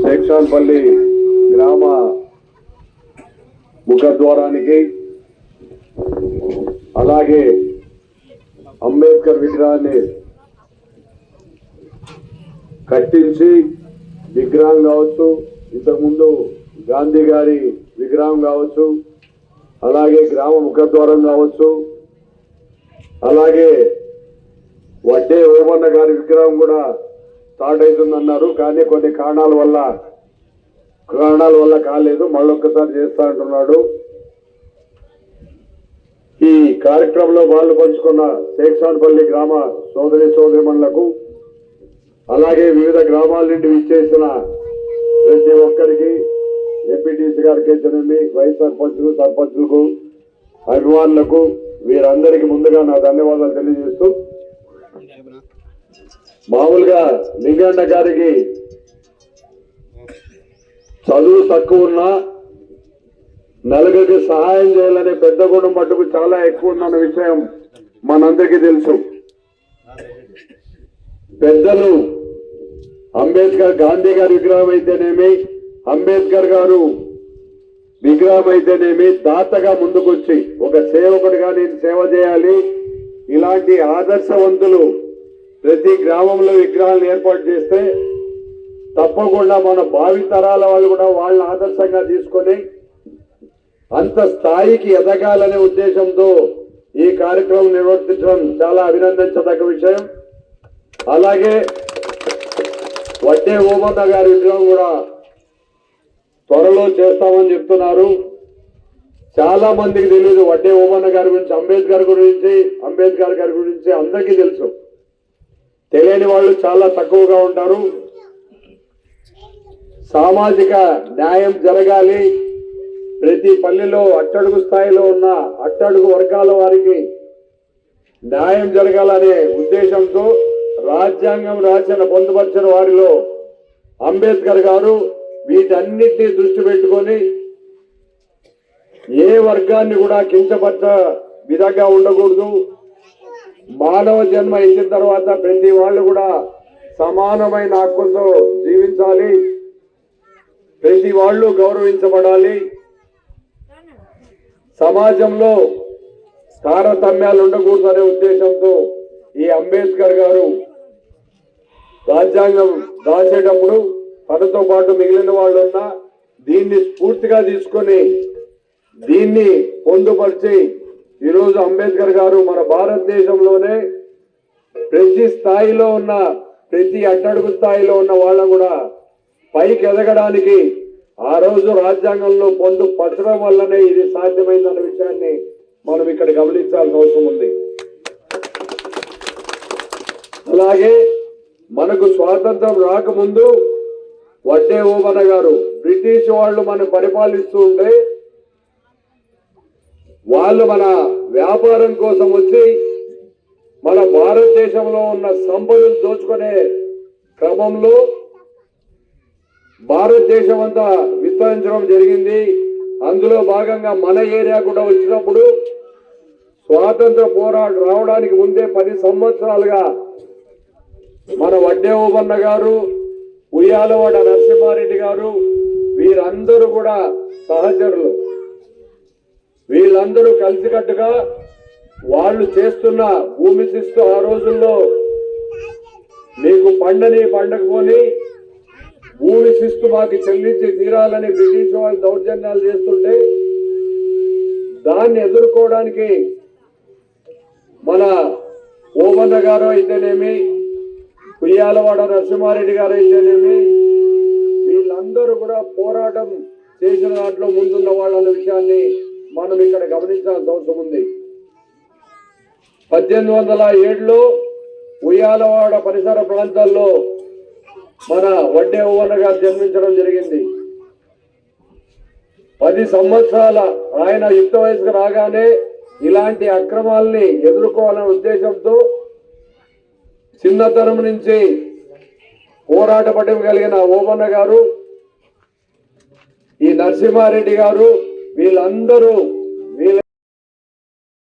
శేక్షాన్పల్లి గ్రామ ముఖద్వారానికి అలాగే అంబేద్కర్ విగ్రహాన్ని కట్టించి విగ్రహం కావచ్చు, ఇంతకుముందు గాంధీ గారి విగ్రహం కావచ్చు, అలాగే గ్రామ ముఖద్వారం కావచ్చు, అలాగే వడ్డే ఓమన్న గారి విగ్రహం కూడా స్టార్ట్ అవుతుందన్నారు. కానీ కొన్ని కారణాల వల్ల కాలేదు. మళ్ళొక్కసారి చేస్తా అంటున్నాడు. ఈ కార్యక్రమంలో పాలు పంచుకున్న శేక్షాన్పల్లి గ్రామ సోదరిమణులకు అలాగే వివిధ గ్రామాల నుండి విచ్చేసిన ప్రతి ఒక్కరికి, ఎంపీటీసీ గారికి అయితేనేమి, వైస్ సర్పంచులకు, అభిమానులకు, వీరందరికీ ముందుగా నా ధన్యవాదాలు తెలియజేస్తూ, మామూలుగా లింగన్న గారికి చదువు తక్కువ ఉన్నా నలుగురికి సహాయం చేయాలనే పెద్ద గుణం మటుకు చాలా ఎక్కువ ఉందన్న విషయం మనందరికీ తెలుసు. పెద్దలు అంబేద్కర్, గాంధీ గారి విగ్రహం అయితేనేమి, అంబేద్కర్ గారు విగ్రహం అయితేనేమి, దాతగా ముందుకొచ్చి ఒక సేవకుడిగా నేను సేవ చేయాలి, ఇలాంటి ఆదర్శవంతులు ప్రతి గ్రామంలో విగ్రహాలను ఏర్పాటు చేస్తే తప్పకుండా మన భావితరాల వాళ్ళు కూడా వాళ్ళని ఆదర్శంగా తీసుకొని అంత స్థాయికి ఎదగాలనే ఉద్దేశంతో ఈ కార్యక్రమం నిర్వర్తించడం చాలా అభినందించదగ్గ విషయం. అలాగే వడ్డే ఓమన్న గారి విగ్రహం కూడా త్వరలో చేస్తామని చెప్తున్నారు. చాలా మందికి తెలియదు వడ్డే ఓమన్న గారి గురించి, అంబేద్కర్ గారి గురించి అందరికీ తెలుసు. తెలియని వాళ్ళు చాలా తక్కువగా ఉంటారు. సామాజిక న్యాయం జరగాలి, ప్రతి పల్లెలో అట్టడుగు స్థాయిలో ఉన్న అట్టడుగు వర్గాల వారికి న్యాయం జరగాలనే ఉద్దేశంతో రాజ్యాంగం పొందుపరిచిన వారిలో అంబేద్కర్ గారు వీటన్నిటినీ దృష్టి పెట్టుకొని ఏ వర్గాన్ని కూడా కించపరచ విధంగా ఉండకూడదు, మానవ జన్మ ఇచ్చిన తర్వాత ప్రతి వాళ్ళు కూడా సమానమైన హక్కులతో జీవించాలి, ప్రతి వాళ్ళు గౌరవించబడాలి, సమాజంలో తారతమ్యాలు ఉండకూడదు అనే ఉద్దేశంతో ఈ అంబేద్కర్ గారు రాజ్యాంగం రాసేటప్పుడు తనతో పాటు మిగిలిన వాళ్ళు ఉన్నా దీన్ని స్ఫూర్తిగా తీసుకొని దీన్ని పొందుపరిచి ఈరోజు అంబేద్కర్ గారు మన భారతదేశంలోనే ప్రతి స్థాయిలో ఉన్న, ప్రతి అట్టడుగు స్థాయిలో ఉన్న వాళ్ళను కూడా పైకి ఎదగడానికి ఆ రోజు రాజ్యాంగంలో పొందుపరచడం వల్లనే ఇది సాధ్యమైందన్న విషయాన్ని మనం ఇక్కడ గమనించాల్సిన అవసరం ఉంది. అలాగే మనకు స్వాతంత్రం రాకముందు వడ్డే ఓమన్న గారు బ్రిటిష్ వాళ్ళు మనం పరిపాలిస్తూ ఉంటే వాళ్ళు మన వ్యాపారం కోసం వచ్చి మన భారతదేశంలో ఉన్న సంపదను దోచుకునే క్రమంలో భారతదేశం అంతా విస్తరించడం జరిగింది. అందులో భాగంగా మన ఏరియా కూడా వచ్చినప్పుడు స్వాతంత్ర పోరాటం రావడానికి ముందే 10 సంవత్సరాలుగా మన వడ్డే ఓమన్న గారు, ఉయ్యాలవాడ నరసింహారెడ్డి గారు, వీరందరూ కూడా సహచరులు. వీళ్ళందరూ కలిసికట్టుగా వాళ్ళు చేస్తున్న భూమి శిస్తు ఆ రోజుల్లో మీకు పండకపోని భూమి శిస్తు మాకు చెల్లించి తీరాలని బ్రిటిష్ వాళ్ళు దౌర్జన్యాలు చేస్తుంటే దాన్ని ఎదుర్కోవడానికి మన ఓమన్న గారు అయితేనేమి, ఉయ్యాలవాడ నరసింహారెడ్డి గారు అయితేనేమి, వీళ్ళందరూ కూడా పోరాటం చేసిన దాంట్లో ముందున్న వాళ్ళ విషయాన్ని మనం ఇక్కడ గమనించాల్సిన అవసరం ఉంది. 1807లో ఉయ్యాలవాడ పరిసర ప్రాంతాల్లో మన వడ్డే ఓవన్న గారు జన్మించడం జరిగింది. 10 సంవత్సరాల ఆయన యుక్త వయసుకు రాగానే ఇలాంటి అక్రమాల్ని ఎదుర్కోవాలనే ఉద్దేశంతో చిన్నతనం నుంచి పోరాట పటిమ కలిగిన ఓవన్న గారు, ఈ నరసింహారెడ్డి గారు వీళ్ళందరూ